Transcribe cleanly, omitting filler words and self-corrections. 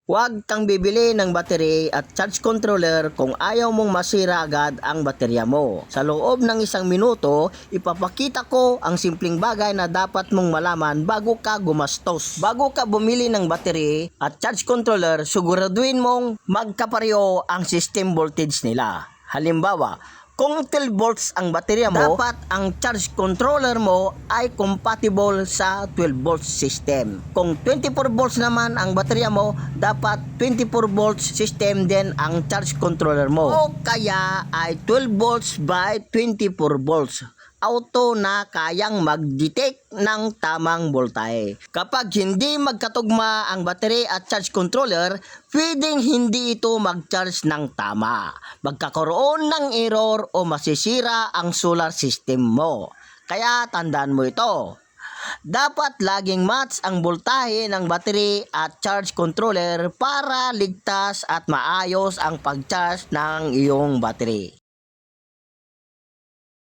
Huwag kang bibili ng battery at charge controller kung ayaw mong masira agad ang baterya mo. Sa loob ng 1 minuto, ipapakita ko ang simpleng bagay na dapat mong malaman bago ka gumastos. Bago ka bumili ng battery at charge controller, siguraduhin mong magkapareho ang system voltage nila. Halimbawa, kung 12 volts ang baterya mo, dapat ang charge controller mo ay compatible sa 12 volts system. Kung 24 volts naman ang baterya mo, dapat 24 volts system din ang charge controller mo. O kaya ay 12 volts by 24 volts. Auto na kayang mag-detect ng tamang voltahe. Kapag hindi magkatugma ang battery at charge controller, pwedeng hindi ito mag-charge ng tama. Magkakaroon ng error o masisira ang solar system mo. Kaya tandaan mo ito. Dapat laging match ang voltahe ng battery at charge controller para ligtas at maayos ang pag-charge ng iyong battery.